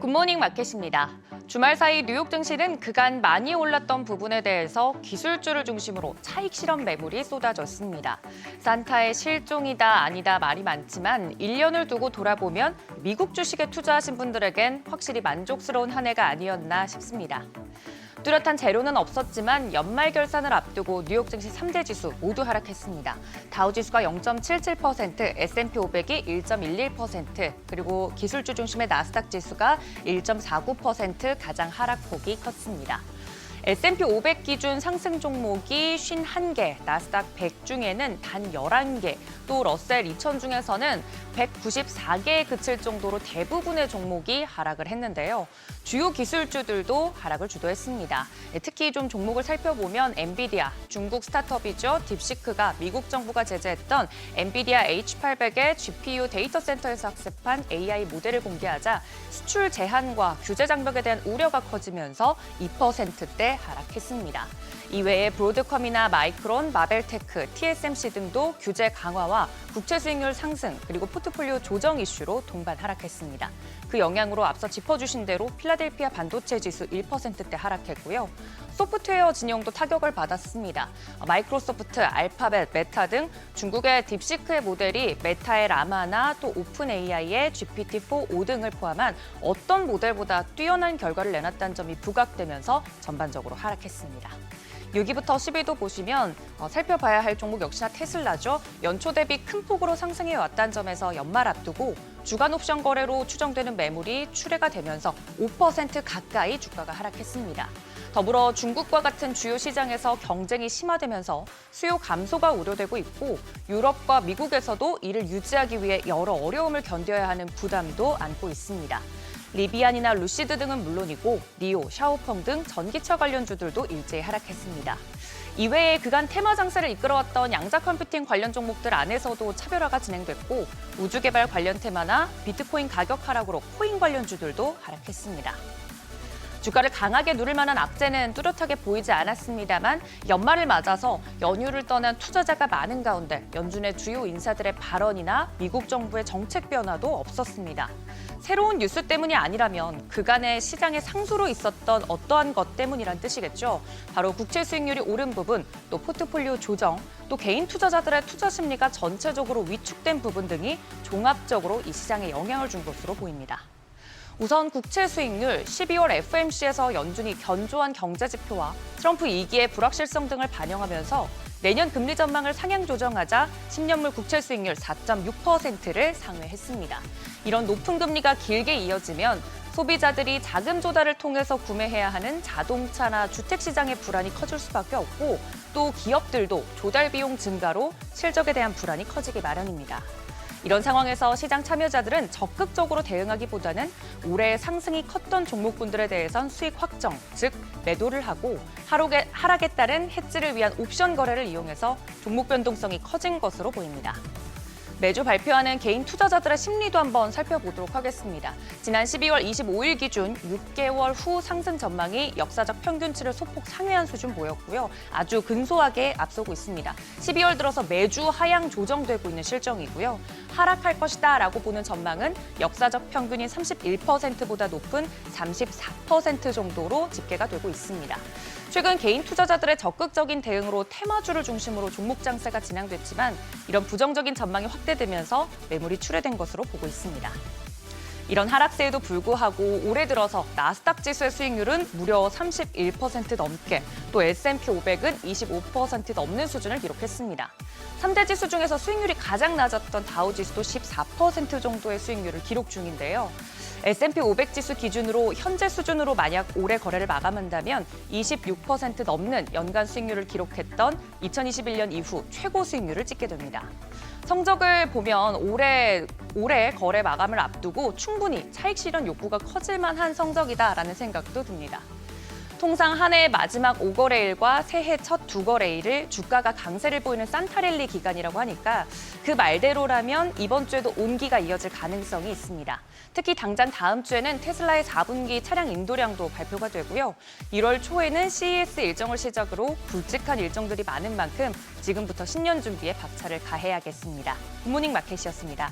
굿모닝 마켓입니다. 주말 사이 뉴욕 증시는 그간 많이 올랐던 부분에 대해서 기술주를 중심으로 차익 실험 매물이 쏟아졌습니다. 산타의 실종이다 아니다 말이 많지만 1년을 두고 돌아보면 미국 주식에 투자하신 분들에겐 확실히 만족스러운 한 해가 아니었나 싶습니다. 뚜렷한 재료는 없었지만 연말 결산을 앞두고 뉴욕 증시 3대 지수 모두 하락했습니다. 다우지수가 0.77%, S&P 500이 1.11%, 그리고 기술주 중심의 나스닥 지수가 1.49% 가장 하락폭이 컸습니다. S&P 500 기준 상승 종목이 51개, 나스닥 100 중에는 단 11개, 또 러셀 2000 중에서는 194개에 그칠 정도로 대부분의 종목이 하락을 했는데요. 주요 기술주들도 하락을 주도했습니다. 특히 좀 종목을 살펴보면 엔비디아, 중국 스타트업이죠. 딥시크가 미국 정부가 제재했던 엔비디아 H800의 GPU 데이터 센터에서 학습한 AI 모델을 공개하자 수출 제한과 규제 장벽에 대한 우려가 커지면서 2%대 하락했습니다. 이외에 브로드컴이나 마이크론, 마벨테크, TSMC 등도 규제 강화와 국채 수익률 상승 그리고 포트폴리오 조정 이슈로 동반 하락했습니다. 그 영향으로 앞서 짚어주신 대로 필라델피아 반도체 지수 1%대 하락했고요. 소프트웨어 진영도 타격을 받았습니다. 마이크로소프트, 알파벳, 메타 등 중국의 딥시크의 모델이 메타의 라마나 또 오픈 AI의 GPT-4, 5 등을 포함한 어떤 모델보다 뛰어난 결과를 내놨다는 점이 부각되면서 전반적으로 하락했습니다. 6위부터 10위도 보시면 살펴봐야 할 종목 역시나 테슬라죠. 연초 대비 큰 폭으로 상승해 왔다는 점에서 연말 앞두고 주간 옵션 거래로 추정되는 매물이 출회가 되면서 5% 가까이 주가가 하락했습니다. 더불어 중국과 같은 주요 시장에서 경쟁이 심화되면서 수요 감소가 우려되고 있고 유럽과 미국에서도 이를 유지하기 위해 여러 어려움을 견뎌야 하는 부담도 안고 있습니다. 리비안이나 루시드 등은 물론이고 니오, 샤오펑 등 전기차 관련주들도 일제히 하락했습니다. 이외에 그간 테마 장세를 이끌어왔던 양자 컴퓨팅 관련 종목들 안에서도 차별화가 진행됐고 우주개발 관련 테마나 비트코인 가격 하락으로 코인 관련주들도 하락했습니다. 주가를 강하게 누를 만한 악재는 뚜렷하게 보이지 않았습니다만 연말을 맞아서 연휴를 떠난 투자자가 많은 가운데 연준의 주요 인사들의 발언이나 미국 정부의 정책 변화도 없었습니다. 새로운 뉴스 때문이 아니라면 그간의 시장의 상수로 있었던 어떠한 것 때문이란 뜻이겠죠. 바로 국채 수익률이 오른 부분, 또 포트폴리오 조정, 또 개인 투자자들의 투자 심리가 전체적으로 위축된 부분 등이 종합적으로 이 시장에 영향을 준 것으로 보입니다. 우선 국채 수익률 12월 FOMC에서 연준이 견조한 경제 지표와 트럼프 2기의 불확실성 등을 반영하면서 내년 금리 전망을 상향 조정하자 10년물 국채 수익률 4.6%를 상회했습니다. 이런 높은 금리가 길게 이어지면 소비자들이 자금 조달을 통해서 구매해야 하는 자동차나 주택 시장의 불안이 커질 수밖에 없고 또 기업들도 조달 비용 증가로 실적에 대한 불안이 커지기 마련입니다. 이런 상황에서 시장 참여자들은 적극적으로 대응하기보다는 올해 상승이 컸던 종목군들에 대해선 수익 확정, 즉 매도를 하고 하락에 따른 해지를 위한 옵션 거래를 이용해서 종목 변동성이 커진 것으로 보입니다. 매주 발표하는 개인 투자자들의 심리도 한번 살펴보도록 하겠습니다. 지난 12월 25일 기준 6개월 후 상승 전망이 역사적 평균치를 소폭 상회한 수준 보였고요. 아주 근소하게 앞서고 있습니다. 12월 들어서 매주 하향 조정되고 있는 실정이고요. 하락할 것이다라고 보는 전망은 역사적 평균인 31%보다 높은 34% 정도로 집계가 되고 있습니다. 최근 개인 투자자들의 적극적인 대응으로 테마주를 중심으로 종목 장세가 진행됐지만 이런 부정적인 전망이 확대되면서 매물이 출회된 것으로 보고 있습니다. 이런 하락세에도 불구하고 올해 들어서 나스닥 지수의 수익률은 무려 31% 넘게, 또 S&P 500은 25% 넘는 수준을 기록했습니다. 3대 지수 중에서 수익률이 가장 낮았던 다우지수도 14% 정도의 수익률을 기록 중인데요. S&P 500 지수 기준으로 현재 수준으로 만약 올해 거래를 마감한다면 26% 넘는 연간 수익률을 기록했던 2021년 이후 최고 수익률을 찍게 됩니다. 성적을 보면 올해 거래 마감을 앞두고 충분히 차익 실현 욕구가 커질 만한 성적이다라는 생각도 듭니다. 통상 한 해의 마지막 5거래일과 새해 첫 2거래일을 주가가 강세를 보이는 산타랠리 기간이라고 하니까 그 말대로라면 이번 주에도 온기가 이어질 가능성이 있습니다. 특히 당장 다음 주에는 테슬라의 4분기 차량 인도량도 발표가 되고요. 1월 초에는 CES 일정을 시작으로 굵직한 일정들이 많은 만큼 지금부터 신년 준비에 박차를 가해야겠습니다. 굿모닝 마켓이었습니다.